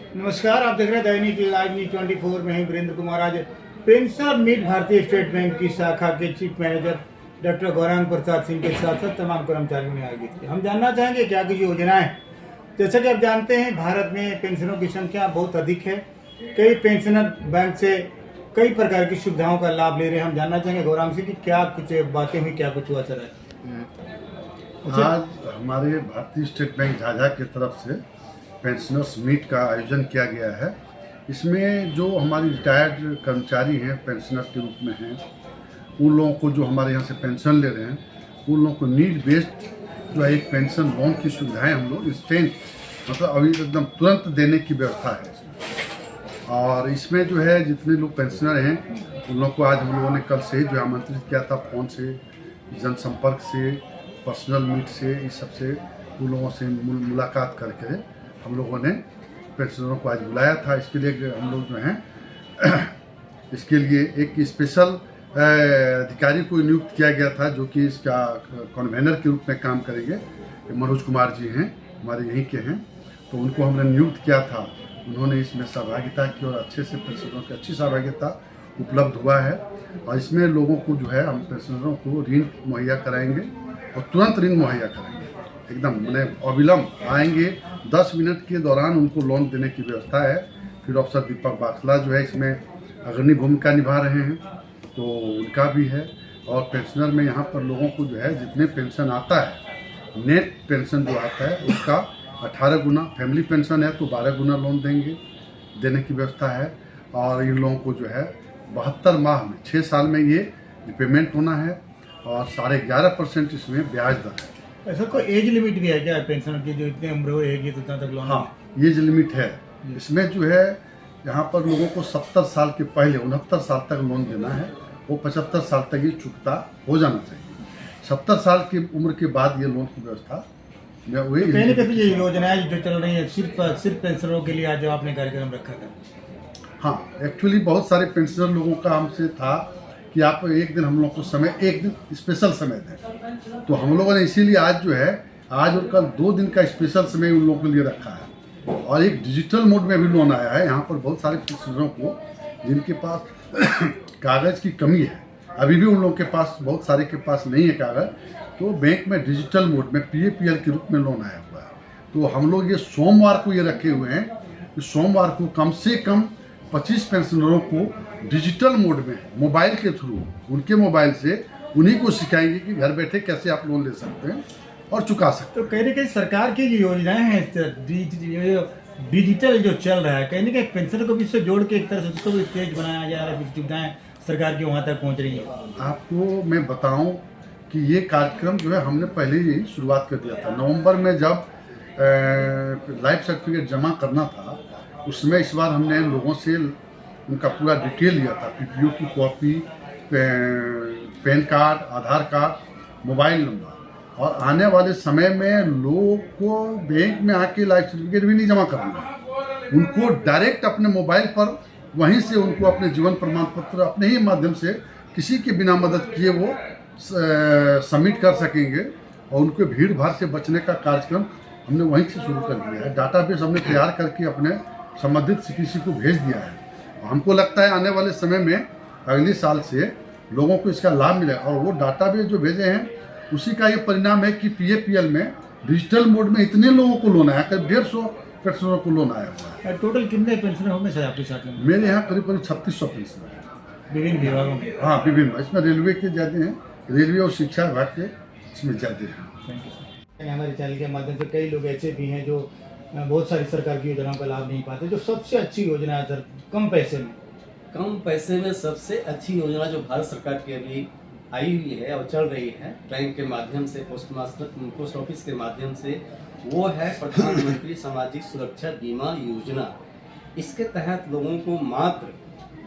नमस्कार, आप देख रहे हैं दैनिक लाइव न्यूज 24 में ही वीरेंद्र कुमार। आज पेंशनर मीट भारतीय स्टेट बैंक की शाखा के chief manager doctor Gaurang Prasad Singh के साथ साथ तमाम कर्मचारियों ने आयोजित किया। हम जानना चाहेंगे क्या कुछ योजनाएं। जैसा कि आप जानते हैं, भारत में पेंशनरों की संख्या बहुत अधिक है। कई पेंशनर बैंक से कई प्रकार की सुविधाओं का लाभ ले रहे हैं। हम जानना चाहेंगे गौरांग सिंह की क्या कुछ बातें हुई, क्या कुछ हुआ सर। आज हमारे भारतीय स्टेट बैंक झाझा की तरफ से पेंशनर्स मीट का आयोजन किया गया है। इसमें जो हमारी रिटायर्ड कर्मचारी हैं, पेंशनर के रूप में हैं, उन लोगों को जो हमारे यहाँ से पेंशन ले रहे हैं, उन लोगों को नीड बेस्ड जो है एक पेंशन लोन की सुविधाएं हम लोग इंस्टेंट मतलब अभी एकदम तुरंत देने की व्यवस्था है। और इसमें जो है जितने लोग पेंशनर हैं उन लोगों को आज हम लोगों ने कल से ही जो है आमंत्रित किया था, फ़ोन से, जनसंपर्क से, पर्सनल मीट से, इस सब से उन लोगों से मुलाकात करके हम लोगों ने पेंशनरों को आज बुलाया था। इसके लिए हम लोग जो हैं इसके लिए एक स्पेशल अधिकारी को नियुक्त किया गया था जो कि इसका कन्वेनर के रूप में काम करेंगे। मनोज कुमार जी हैं, हमारे यहीं के हैं, तो उनको हमने नियुक्त किया था। उन्होंने इसमें सहभागिता की और अच्छे से पेंशनरों की अच्छी सहभागिता उपलब्ध हुआ है। और इसमें लोगों को जो है हम पेंशनरों को ऋण मुहैया कराएंगे और तुरंत ऋण मुहैया कराएंगे, एकदम मैंने अविलंब आएंगे। 10 मिनट के दौरान उनको लोन देने की व्यवस्था है। फिर अफसर दीपक बाखला जो है इसमें अग्रणी भूमिका निभा रहे हैं, तो उनका भी है। और पेंशनर में यहाँ पर लोगों को जो है जितने पेंशन आता है, नेट पेंशन जो आता है उसका 18 गुना, फैमिली पेंशन है तो 12 गुना लोन देने की व्यवस्था है। और इन लोगों को जो है 72 माह में 6 साल में ये रिपेमेंट होना है और 11.5% इसमें ब्याज दर है। ऐसा कोई एज लिमिट भी है क्या पेंशनर की, जो इतने उम्र होगी तो उतना तक लोन? हाँ, एज लिमिट है। इसमें जो है यहाँ पर लोगों को 70 साल के पहले 69 साल तक लोन देना है, वो 75 साल तक ये चुकता हो जाना चाहिए। 70 साल की उम्र के बाद ये लोन की व्यवस्था वही कहीं ना कहीं ये योजनाएं जो चल रही है सिर्फ पेंशनरों के लिए आज आपने कार्यक्रम रखा था। हाँ, एक्चुअली बहुत सारे पेंशनर लोगों का हमसे था कि आप एक दिन हम लोग को समय, एक दिन स्पेशल समय दें, तो हम लोगों ने इसीलिए आज जो है आज और कल 2 दिन का स्पेशल समय उन लोगों के लिए रखा है। और एक डिजिटल मोड में भी लोन आया है। यहाँ पर बहुत सारे पेंशनरों को जिनके पास कागज़ की कमी है, अभी भी उन लोगों के पास बहुत सारे के पास नहीं है कागज़, तो बैंक में डिजिटल मोड में PAPL के रूप में लोन आया हुआ है। तो हम लोग ये सोमवार को ये रखे हुए हैं कि सोमवार को कम से कम 25 पेंशनरों को डिजिटल मोड में मोबाइल के थ्रू उनके मोबाइल से उन्हीं को सिखाएंगे कि घर बैठे कैसे आप लोन ले सकते हैं और चुका सकते हैं। तो कहीं ना कहीं सरकार की जो योजनाएं हैं, डिजिटल जो चल रहा है, कहीं ना कहीं पेंशनर को भी इससे जोड़ के एक तरह से उसको भी तेज बनाया जा रहा है, सुविधाएं सरकार की वहाँ तक पहुँच रही है। आपको मैं बताऊं कि ये कार्यक्रम जो है हमने पहले ही शुरुआत कर दिया था। नवंबर में जब लाइफ सर्टिफिकेट जमा करना था, उसमें इस बार हमने लोगों से उनका पूरा डिटेल लिया था, PPO की कॉपी, पैन कार्ड, आधार कार्ड, मोबाइल नंबर। और आने वाले समय में लोगों को बैंक में आके लाइफ सर्टिफिकेट भी नहीं जमा करना है, उनको डायरेक्ट अपने मोबाइल पर वहीं से उनको अपने जीवन प्रमाण पत्र अपने ही माध्यम से किसी के बिना मदद किए वो सबमिट कर सकेंगे। और उनको भीड़ भाड़ से बचने का कार्यक्रम हमने वहीं से शुरू कर दिया है। डाटाबेस हमने तैयार करके अपने संबंधित किसी को भेज दिया है। हमको लगता है आने वाले समय में अगले साल से लोगों को इसका लाभ मिलेगा। और वो डाटाबेस जो भेजे हैं उसी का ये परिणाम है कि PAPL में डिजिटल मोड में इतने लोगों को लोन आया, करीब 150 पेंशनरों को लोन आया हुआ है। टोटल कितने पेंशनर होंगे सर आपके साथ में? मेरे यहाँ करीब 3600 पेंशनर हैं विभिन्न विभागों में। हाँ, विभिन्न, इसमें रेलवे के ज़्यादा हैं, रेलवे और शिक्षा विभाग के इसमें ज़्यादा हैं। Thank you sir. हमारे चैनल के माध्यम से कई लोग ऐसे भी हैं जो बहुत सारी सरकार की योजनाओं का लाभ नहीं पाते। जो सबसे अच्छी योजना है सर कम पैसे में सबसे अच्छी योजना जो भारत सरकार की अभी आई हुई है और चल रही है बैंक के माध्यम से, पोस्ट ऑफिस के माध्यम से, वो है प्रधानमंत्री सामाजिक सुरक्षा बीमा योजना। इसके तहत लोगों को मात्र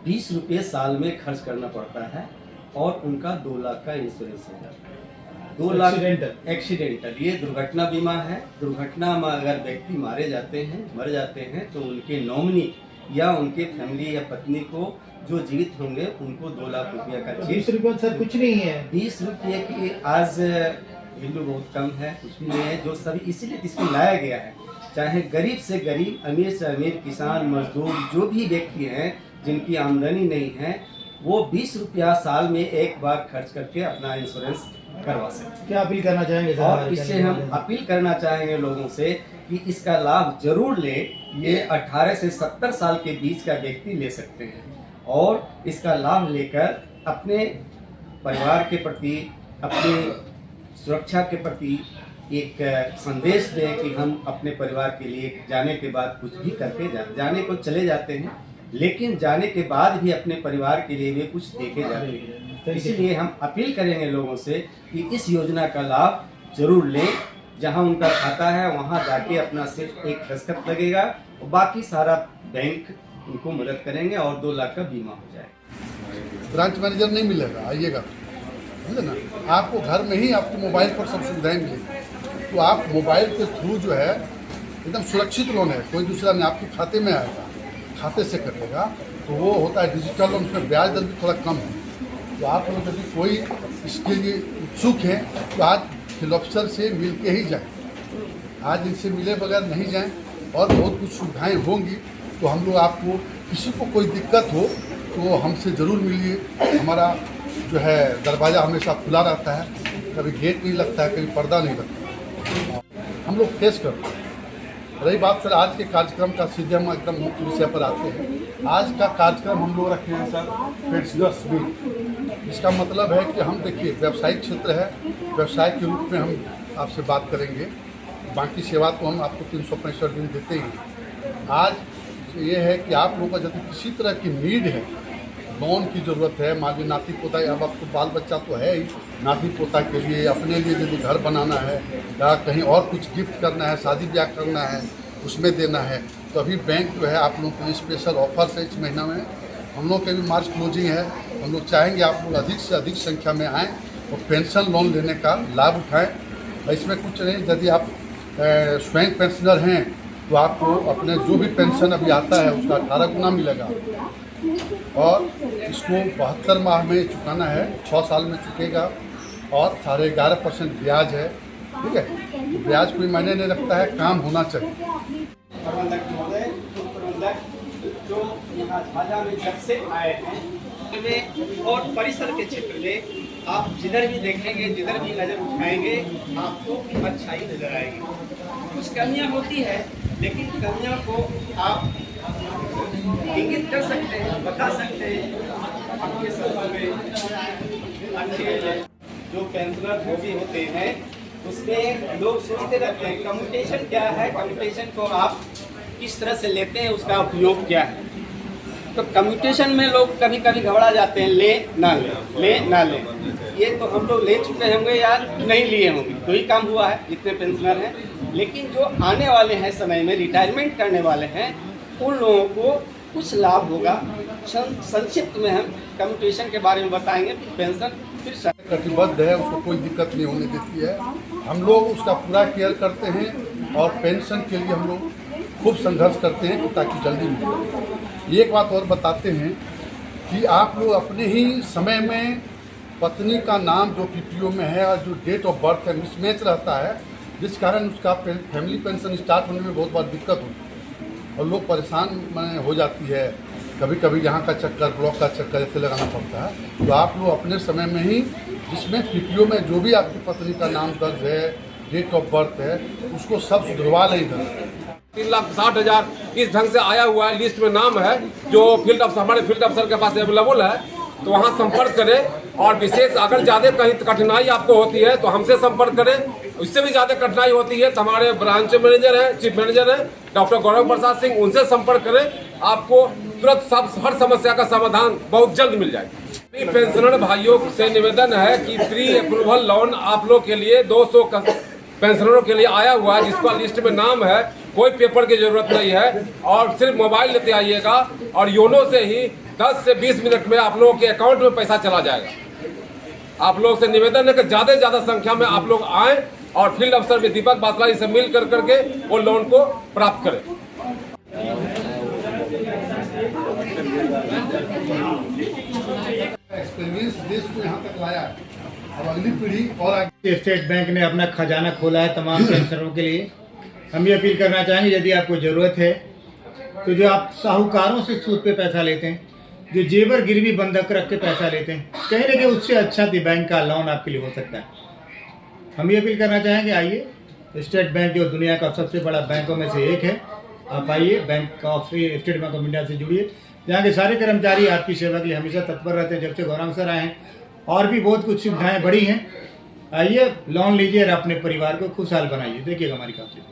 20 रुपये साल में खर्च करना पड़ता है और उनका 2 लाख का इंश्योरेंस हो जाता है। 2 लाख एक्सीडेंटल, ये दुर्घटना बीमा है। दुर्घटना में अगर व्यक्ति मर जाते हैं तो उनके नॉमिनी या उनके फैमिली या पत्नी को जो जीवित होंगे उनको 2 लाख रुपया का चेक। 20 रुपये सर कुछ नहीं है। 20 रुपये की आज वैल्यू बहुत कम है, कुछ भी नहीं है। जो सभी इसीलिए इसको लाया गया है चाहे गरीब से गरीब, अमीर से अमीर, किसान, मजदूर, जो भी व्यक्ति हैं जिनकी आमदनी नहीं है, वो 20 रुपया साल में एक बार खर्च करके अपना इंश्योरेंस करवा सकते हैं। क्या अपील करना चाहेंगे सर? और इससे हम अपील करना चाहेंगे लोगों से कि इसका लाभ जरूर ले। ये 18 से 70 साल के बीच का व्यक्ति ले सकते हैं और इसका लाभ लेकर अपने परिवार के प्रति, अपनी सुरक्षा के प्रति एक संदेश दें कि हम अपने परिवार के लिए जाने के बाद कुछ भी करके जाने को चले जाते हैं, लेकिन जाने के बाद भी अपने परिवार के लिए वे कुछ देके जाते हैं। तो इसीलिए हम अपील करेंगे लोगों से कि इस योजना का लाभ जरूर लें। जहां उनका खाता है वहां जाके अपना सिर्फ एक दस्तखत लगेगा और बाकी सारा बैंक उनको मदद करेंगे और 2 लाख का बीमा हो जाएगा। ब्रांच मैनेजर नहीं मिलेगा, आइएगा, समझे ना। आपको घर में ही आपको मोबाइल पर सब सुविधाएं मिलेगी, तो आप मोबाइल के थ्रू जो है एकदम सुरक्षित लोन है, कोई दूसरा नहीं, आपके खाते में आएगा, खाते से कटेगा। तो वो होता है डिजिटल लोन, उसमें ब्याज दर भी थोड़ा कम है। तो आप लोग यदि कोई इसके लिए उत्सुक हैं तो आज फील्ड ऑफिसर से मिल के ही जाएँ, आज इनसे मिले बगैर नहीं जाएँ। और बहुत कुछ सुविधाएँ होंगी, तो हम लोग आपको, किसी को कोई दिक्कत हो तो हमसे ज़रूर मिलिए। हमारा जो है दरवाज़ा हमेशा खुला रहता है, कभी गेट नहीं लगता है, कभी पर्दा नहीं लगता, हम लोग फेस करते हैं। रही बात सर आज के कार्यक्रम का, सीधे हम एकदम मुख्य विषय पर आते हैं। आज का कार्यक्रम हम लोग रखे हैं सर पेंशनर्स मीट। इसका मतलब है कि हम देखिए व्यवसायिक क्षेत्र है, व्यवसाय के रूप में हम आपसे बात करेंगे, बाकी सेवा तो हम आपको 365 दिन देते ही। आज ये है कि आप लोगों का यदि किसी तरह की नीड है, लोन की ज़रूरत है, मान लीजिए नाती पोता, अब आपको बाल बच्चा तो है ही, नाती पोता के लिए, अपने लिए यदि घर बनाना है या कहीं और कुछ गिफ्ट करना है, शादी ब्याह करना है, उसमें देना है, तो अभी बैंक जो है आप लोगों के लिए स्पेशल ऑफर है इस महीना में। हम लोग के भी मार्च क्लोजिंग है, हम लोग चाहेंगे आप लोग अधिक से अधिक संख्या में आएँ और पेंशन लोन लेने का लाभ उठाएँ। इसमें कुछ नहीं, यदि आप स्वयं पेंशनर हैं तो आपको अपने जो भी पेंशन अभी आता है उसका 18 गुना मिलेगा और इसको 72 माह में चुकाना है, 6 साल में चुकेगा और 11.5% ब्याज है, ठीक है। तो ब्याज कोई मायने नहीं रखता है, काम होना चाहिए। प्रबंधक महोदय, प्रबंधक जो यहाँ झाझा में जब से आए हैं में और परिसर के क्षेत्र में आप जिधर भी देखेंगे, जिधर भी नज़र उठाएंगे, आपको अच्छाई नजर आएगी। कुछ कमियां होती है, लेकिन कमियों को आप इंगित कर सकते हैं, बता सकते हैं। आपके संबंध में अच्छे जो पेंशनर जो भी होते हैं उसमें लोग सोचते रहते हैं कम्यूटेशन क्या है, कम्यूटेशन को आप किस तरह से लेते हैं, उसका उपयोग क्या है। तो कम्यूटेशन में लोग कभी कभी घबरा जाते हैं, ले ना ले। ये तो हम लोग ले चुके होंगे या नहीं लिए होंगे, तो ही काम हुआ है जितने पेंशनर हैं। लेकिन जो आने वाले हैं समय में, रिटायरमेंट करने वाले हैं, उन लोगों को कुछ लाभ होगा। संक्षिप्त में हम कम्यूटेशन के बारे में बताएंगे। पेंशन फिर कटिबद्ध है, उसको कोई दिक्कत नहीं होने देती है। हम लोग उसका पूरा केयर करते हैं और पेंशन के लिए हम लोग खूब संघर्ष करते हैं कि ताकि जल्दी मिले। एक बात और बताते हैं कि आप लोग अपने ही समय में पत्नी का नाम जो PTO में है और जो डेट ऑफ बर्थ है मिसमैच रहता है, जिस कारण उसका फैमिली पेंशन स्टार्ट होने में बहुत बार दिक्कत होती है और लोग परेशान हो जाती है। कभी कभी यहाँ का चक्कर, ब्लॉक का चक्कर ऐसे लगाना पड़ता है। तो आप लोग अपने समय में ही, जिसमें PTO में जो भी आपकी पत्नी का नाम दर्ज है, डेट ऑफ बर्थ है, उसको सब सुधरवा लें इधर। 3,60,000 इस ढंग से आया हुआ है, लिस्ट में नाम है, जो हमारे फील्ड अफसर के पास अवेलेबल है, तो वहाँ संपर्क करें। और विशेष अगर ज़्यादा कहीं कठिनाई आपको होती है तो हमसे संपर्क करें। इससे भी ज़्यादा कठिनाई होती है तो हमारे ब्रांच मैनेजर हैं, चीफ मैनेजर हैं डॉक्टर गौरव प्रसाद सिंह, उनसे संपर्क करें। आपको तुरंत हर समस्या का समाधान बहुत जल्द मिल जाएगा। पेंशनर भाइयों से निवेदन है कि प्री अप्रूवल लोन आप लोग के लिए 200 पेंशनरों के लिए आया हुआ है, जिसका लिस्ट में नाम है। कोई पेपर की जरूरत नहीं है और सिर्फ मोबाइल लेते आइएगा और योनो से ही 10 से 20 मिनट में आप लोगों के अकाउंट में पैसा चला जाएगा। आप लोग से निवेदन है कि ज़्यादा से ज़्यादा संख्या में आप लोग आएँ और फील्ड अफसर में दीपक बासलाई से मिल करके वो लोन को प्राप्त करें। एक्सपीरियंस देश को यहाँ तक लाया है, अब अगली पीढ़ी और आगे। स्टेट बैंक ने अपना खजाना खोला है तमाम पेंशनरों के लिए। हम ये अपील करना चाहेंगे, यदि आपको ज़रूरत है तो जो आप साहूकारों से सूद पे पैसा लेते हैं, जो जेवर गिरवी बंधक रख के पैसा लेते हैं, कहीं ना कहीं उससे अच्छा बैंक का लोन आपके लिए हो सकता है। हम ये अपील करना चाहेंगे, आइए, स्टेट बैंक जो दुनिया का सबसे बड़ा बैंकों में से एक है, आप आइए, स्टेट बैंक ऑफ इंडिया से जुड़िए। यहाँ के सारे कर्मचारी आपकी सेवा के लिए हमेशा तत्पर रहते हैं, जब से गौरांग सर आए हैं। और भी बहुत कुछ सुविधाएं बढ़ी हैं। आइए, लोन लीजिए और अपने परिवार को खुशहाल बनाइए। देखिएगा हमारी काउंसिल।